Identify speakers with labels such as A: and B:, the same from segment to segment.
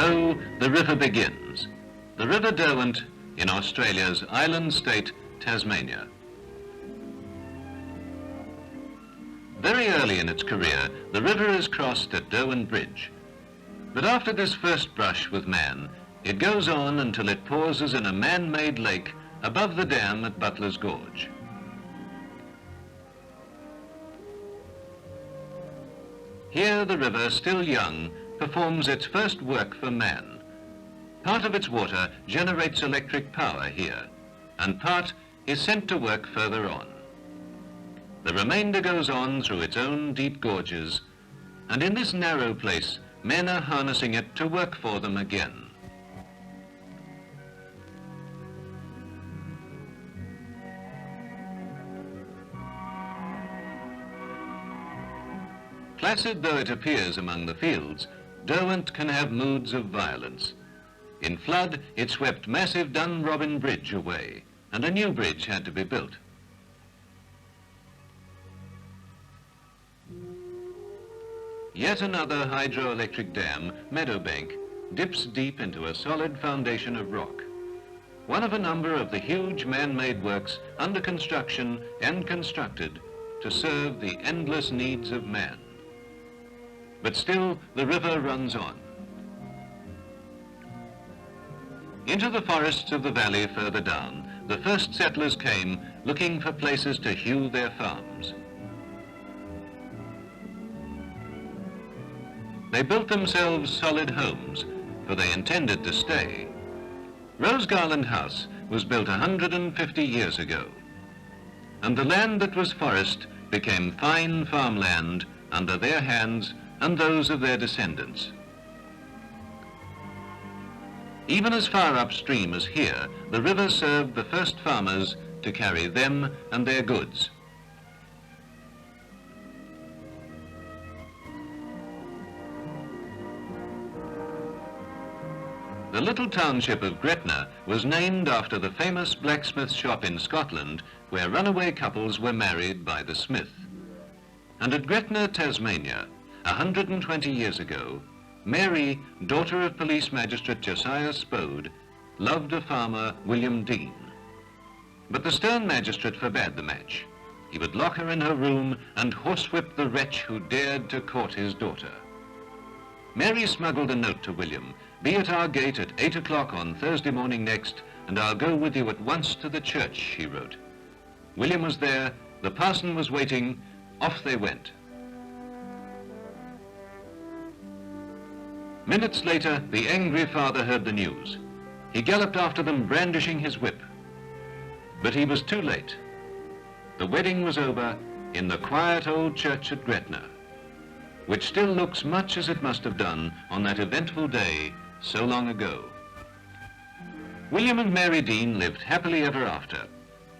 A: So the river begins. The River Derwent in Australia's island state, Tasmania. Very early in its career, the river is crossed at Derwent Bridge. But after this first brush with man, it goes on until it pauses in a man-made lake above the dam at Butler's Gorge. Here the river, still young, performs its first work for man. Part of its water generates electric power here, and part is sent to work further on. The remainder goes on through its own deep gorges, and in this narrow place, men are harnessing it to work for them again. Placid though it appears among the fields, Derwent can have moods of violence. In flood, it swept massive Dunrobin Bridge away, and a new bridge had to be built. Yet another hydroelectric dam, Meadowbank, dips deep into a solid foundation of rock. One of a number of the huge man-made works under construction and constructed to serve the endless needs of man. But still, the river runs on. Into the forests of the valley further down, the first settlers came looking for places to hew their farms. They built themselves solid homes, for they intended to stay. Rose Garland House was built 150 years ago, and the land that was forest became fine farmland under their hands and those of their descendants. Even as far upstream as here, the river served the first farmers to carry them and their goods. The little township of Gretna was named after the famous blacksmith shop in Scotland where runaway couples were married by the smith. And at Gretna, Tasmania, 120 years ago, Mary, daughter of Police Magistrate Josiah Spode, loved a farmer, William Dean. But the stern magistrate forbade the match. He would lock her in her room and horsewhip the wretch who dared to court his daughter. Mary smuggled a note to William. "Be at our gate at 8 o'clock on Thursday morning next, and I'll go with you at once to the church," she wrote. William was there, the parson was waiting, off they went. Minutes later, the angry father heard the news. He galloped after them, brandishing his whip. But he was too late. The wedding was over in the quiet old church at Gretna, which still looks much as it must have done on that eventful day so long ago. William and Mary Dean lived happily ever after,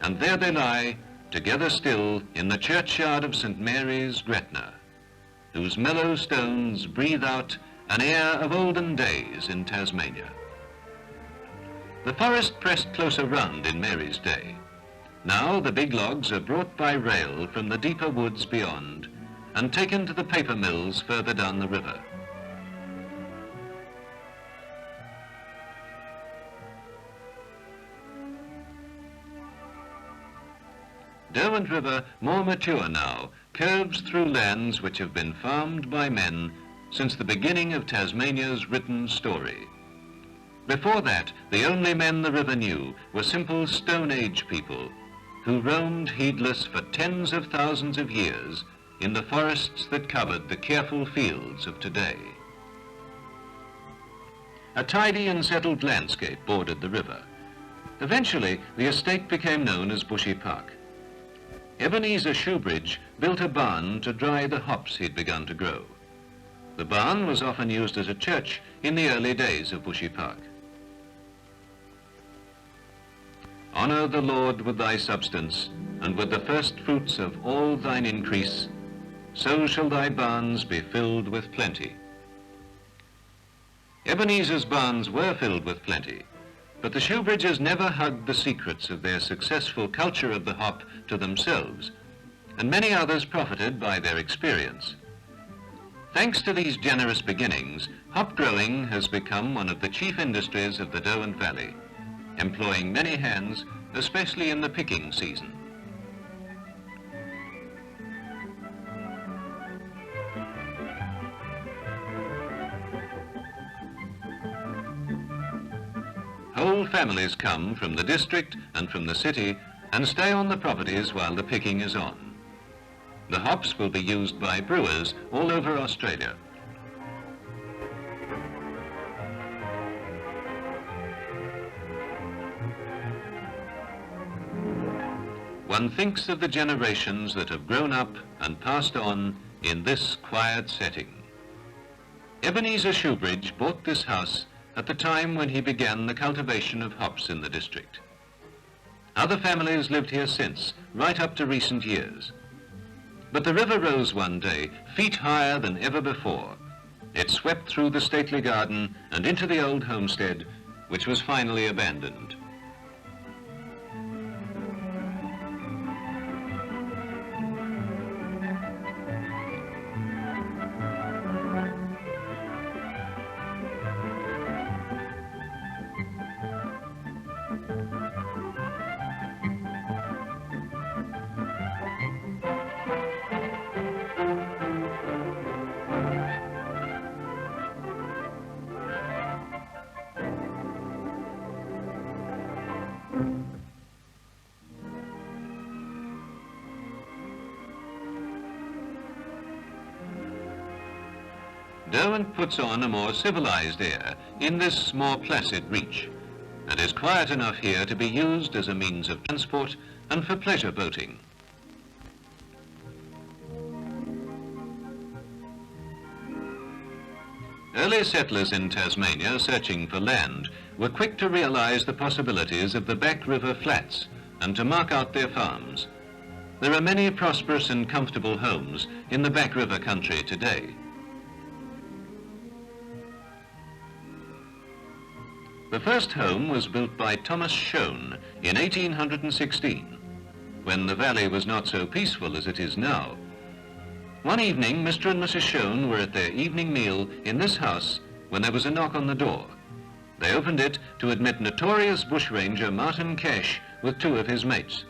A: and there they lie, together still in the churchyard of St. Mary's, Gretna, whose mellow stones breathe out an air of olden days in Tasmania. The forest pressed closer round in Mary's day. Now the big logs are brought by rail from the deeper woods beyond and taken to the paper mills further down the river. Derwent River, more mature now, curves through lands which have been farmed by men since the beginning of Tasmania's written story. Before that, the only men the river knew were simple Stone Age people who roamed heedless for tens of thousands of years in the forests that covered the careful fields of today. A tidy and settled landscape bordered the river. Eventually, the estate became known as Bushy Park. Ebenezer Shoebridge built a barn to dry the hops he'd begun to grow. The barn was often used as a church in the early days of Bushy Park. Honor the Lord with thy substance, and with the first fruits of all thine increase, so shall thy barns be filled with plenty. Ebenezer's barns were filled with plenty, but the Shoebridges never hugged the secrets of their successful culture of the hop to themselves, and many others profited by their experience. Thanks to these generous beginnings, hop growing has become one of the chief industries of the Derwent Valley, employing many hands, especially in the picking season. Whole families come from the district and from the city and stay on the properties while the picking is on. The hops will be used by brewers all over Australia. One thinks of the generations that have grown up and passed on in this quiet setting. Ebenezer Shoebridge bought this house at the time when he began the cultivation of hops in the district. Other families lived here since, right up to recent years. But the river rose one day, feet higher than ever before. It swept through the stately garden and into the old homestead, which was finally abandoned. Derwent puts on a more civilized air in this more placid reach, and is quiet enough here to be used as a means of transport and for pleasure boating. Early settlers in Tasmania searching for land were quick to realize the possibilities of the back river flats and to mark out their farms. There are many prosperous and comfortable homes in the back river country today. The first home was built by Thomas Shone in 1816, when the valley was not so peaceful as it is now. One evening, Mr. and Mrs. Shone were at their evening meal in this house when there was a knock on the door. They opened it to admit notorious bushranger Martin Cash with two of his mates.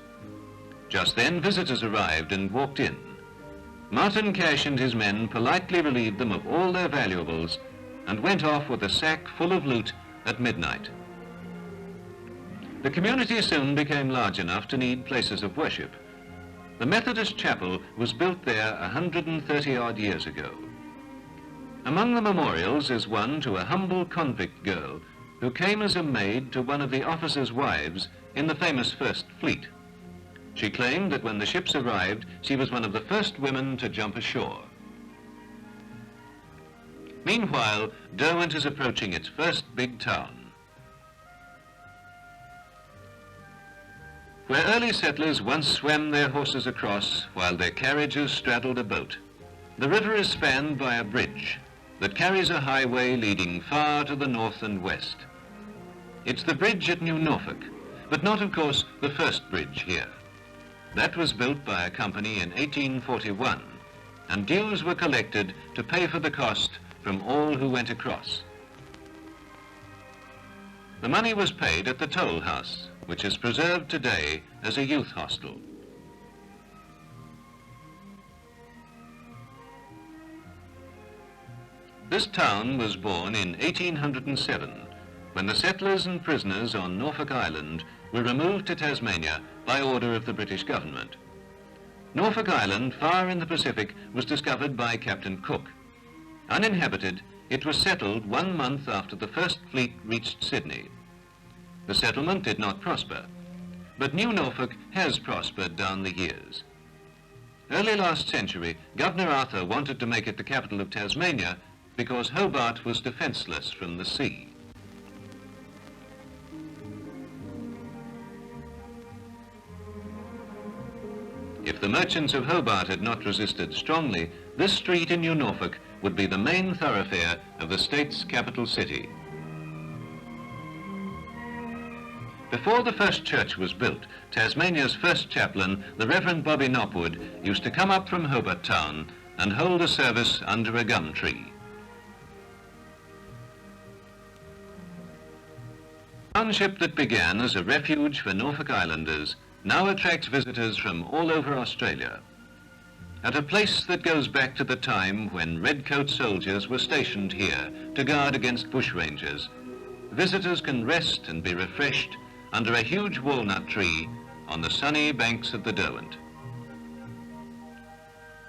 A: Just then, visitors arrived and walked in. Martin Cash and his men politely relieved them of all their valuables and went off with a sack full of loot at midnight. The community soon became large enough to need places of worship. The Methodist chapel was built there 130-odd years ago. Among the memorials is one to a humble convict girl who came as a maid to one of the officers' wives in the famous First Fleet. She claimed that when the ships arrived, she was one of the first women to jump ashore. Meanwhile, Derwent is approaching its first big town. Where early settlers once swam their horses across while their carriages straddled a boat, the river is spanned by a bridge that carries a highway leading far to the north and west. It's the bridge at New Norfolk, but not, of course, the first bridge here. That was built by a company in 1841, and dues were collected to pay for the cost from all who went across. The money was paid at the toll house, which is preserved today as a youth hostel. This town was born in 1807, when the settlers and prisoners on Norfolk Island were removed to Tasmania by order of the British government. Norfolk Island, far in the Pacific, was discovered by Captain Cook. Uninhabited, it was settled 1 month after the First Fleet reached Sydney. The settlement did not prosper, but New Norfolk has prospered down the years. Early last century, Governor Arthur wanted to make it the capital of Tasmania because Hobart was defenseless from the sea. If the merchants of Hobart had not resisted strongly, this street in New Norfolk would be the main thoroughfare of the state's capital city. Before the first church was built, Tasmania's first chaplain, the Reverend Bobby Knopwood, used to come up from Hobart Town and hold a service under a gum tree. The township that began as a refuge for Norfolk Islanders now attracts visitors from all over Australia. At a place that goes back to the time when redcoat soldiers were stationed here to guard against bushrangers, visitors can rest and be refreshed under a huge walnut tree on the sunny banks of the Derwent.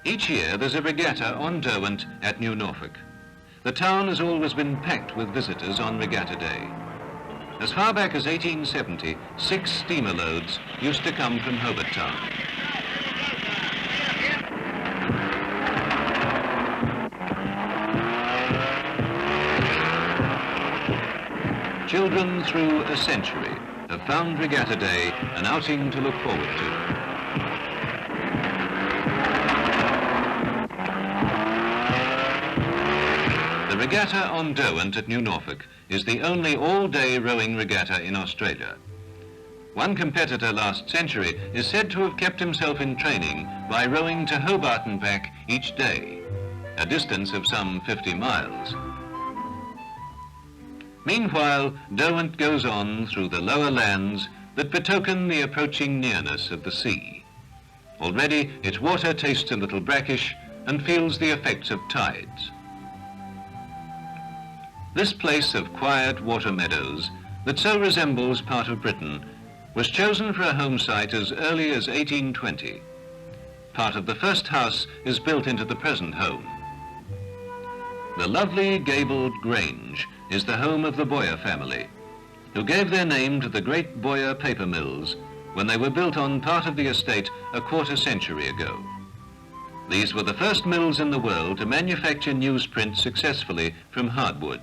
A: Each year there's a regatta on Derwent at New Norfolk. The town has always been packed with visitors on regatta day. As far back as 1870, 6 steamer loads used to come from Hobart town. Children through a century have found Regatta Day an outing to look forward to. The regatta on Derwent at New Norfolk is the only all-day rowing regatta in Australia. One competitor last century is said to have kept himself in training by rowing to Hobart and back each day, a distance of some 50 miles. Meanwhile, Derwent goes on through the lower lands that betoken the approaching nearness of the sea. Already its water tastes a little brackish and feels the effects of tides. This place of quiet water meadows that so resembles part of Britain was chosen for a home site as early as 1820. Part of the first house is built into the present home. The lovely gabled grange is the home of the Boyer family, who gave their name to the great Boyer paper mills when they were built on part of the estate a quarter century ago. These were the first mills in the world to manufacture newsprint successfully from hardwood.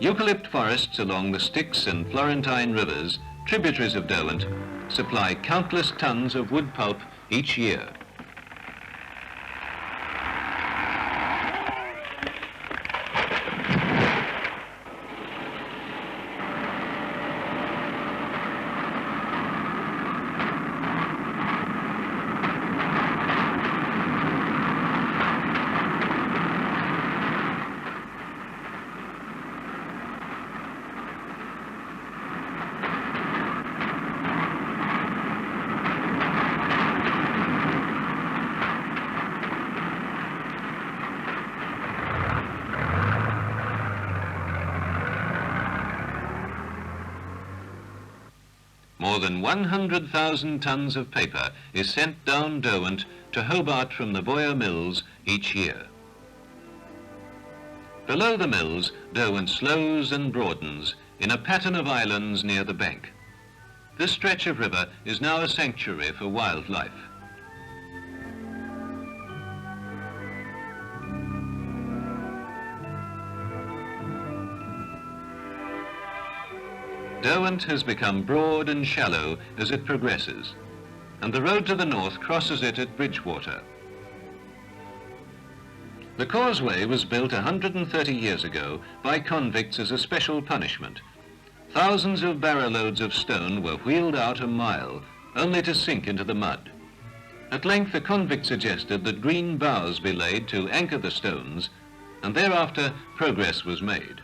A: Eucalypt forests along the Styx and Florentine rivers, tributaries of Derwent, supply countless tons of wood pulp each year. More than 100,000 tons of paper is sent down Derwent to Hobart from the Boyer mills each year. Below the mills, Derwent slows and broadens in a pattern of islands near the bank. This stretch of river is now a sanctuary for wildlife. Derwent has become broad and shallow as it progresses, and the road to the north crosses it at Bridgewater. The causeway was built 130 years ago by convicts as a special punishment. Thousands of barrow-loads of stone were wheeled out a mile, only to sink into the mud. At length, the convicts suggested that green boughs be laid to anchor the stones, and thereafter progress was made.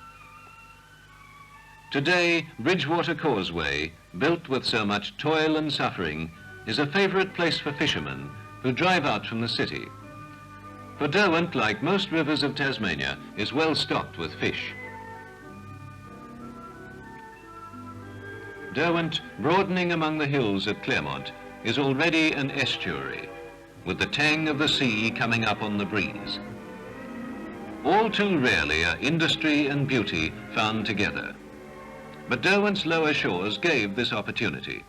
A: Today, Bridgewater Causeway, built with so much toil and suffering, is a favorite place for fishermen who drive out from the city. For Derwent, like most rivers of Tasmania, is well stocked with fish. Derwent, broadening among the hills at Claremont, is already an estuary, with the tang of the sea coming up on the breeze. All too rarely are industry and beauty found together. But Derwent's lower shores gave this opportunity.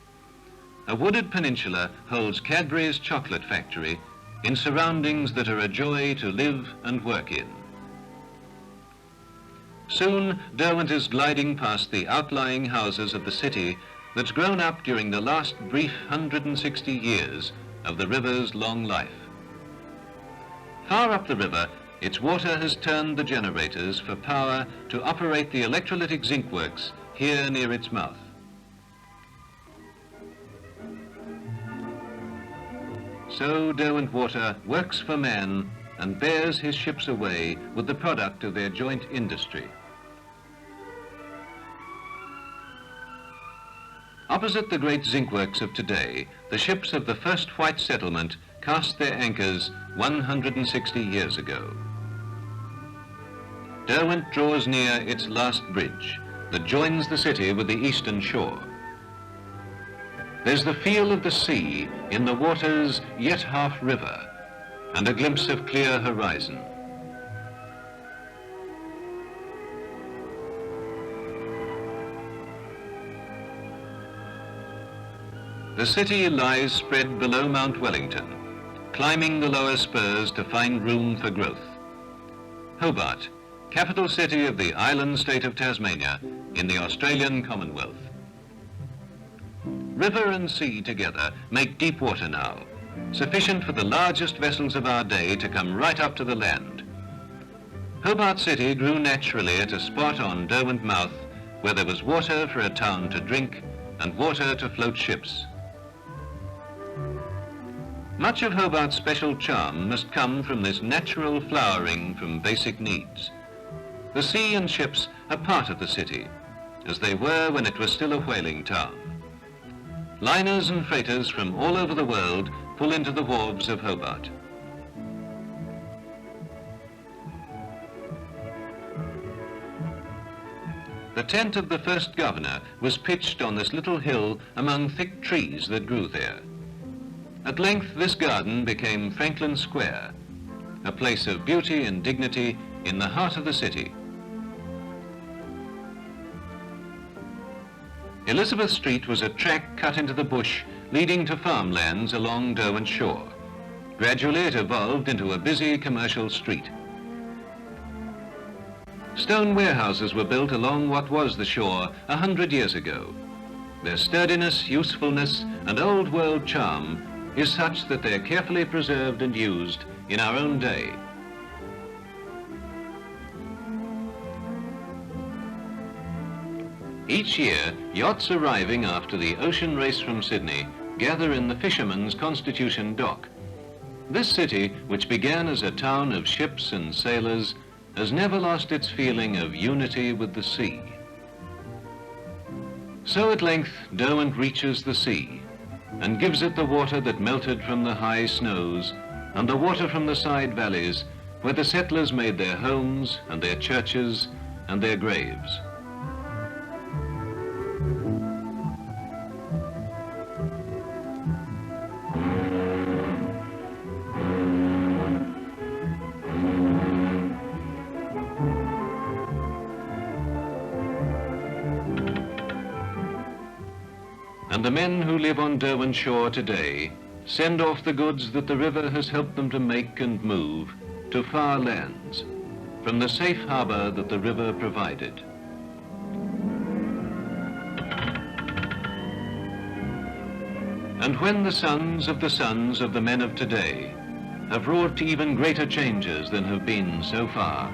A: A wooded peninsula holds Cadbury's chocolate factory in surroundings that are a joy to live and work in. Soon, Derwent is gliding past the outlying houses of the city that's grown up during the last brief 160 years of the river's long life. Far up the river, its water has turned the generators for power to operate the electrolytic zinc works here near its mouth. So Derwent water works for man and bears his ships away with the product of their joint industry. Opposite the great zinc works of today, the ships of the first white settlement cast their anchors 160 years ago. Derwent draws near its last bridge that joins the city with the eastern shore. There's the feel of the sea in the water's yet half river and a glimpse of clear horizon. The city lies spread below Mount Wellington, climbing the lower spurs to find room for growth. Hobart, capital city of the island state of Tasmania in the Australian Commonwealth. River and sea together make deep water now, sufficient for the largest vessels of our day to come right up to the land. Hobart City grew naturally at a spot on Derwent Mouth where there was water for a town to drink and water to float ships. Much of Hobart's special charm must come from this natural flowering from basic needs. The sea and ships are part of the city, as they were when it was still a whaling town. Liners and freighters from all over the world pull into the wharves of Hobart. The tent of the first governor was pitched on this little hill among thick trees that grew there. At length this garden became Franklin Square, a place of beauty and dignity in the heart of the city. Elizabeth Street was a track cut into the bush leading to farmlands along Derwent shore. Gradually it evolved into a busy commercial street. Stone warehouses were built along what was the shore 100 years ago. Their sturdiness, usefulness, and old world charm is such that they are carefully preserved and used in our own day. Each year, yachts arriving after the ocean race from Sydney gather in the Fisherman's Constitution Dock. This city, which began as a town of ships and sailors, has never lost its feeling of unity with the sea. So at length, Derwent reaches the sea and gives it the water that melted from the high snows and the water from the side valleys where the settlers made their homes and their churches and their graves. And the men who live on Derwent shore today send off the goods that the river has helped them to make and move to far lands from the safe harbor that the river provided. And when the sons of the men of today have wrought even greater changes than have been so far,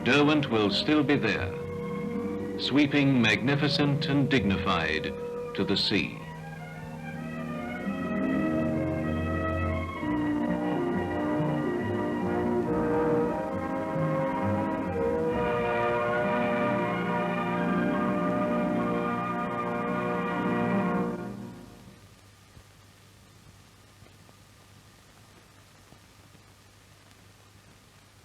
A: Derwent will still be there, sweeping magnificent and dignified to the sea.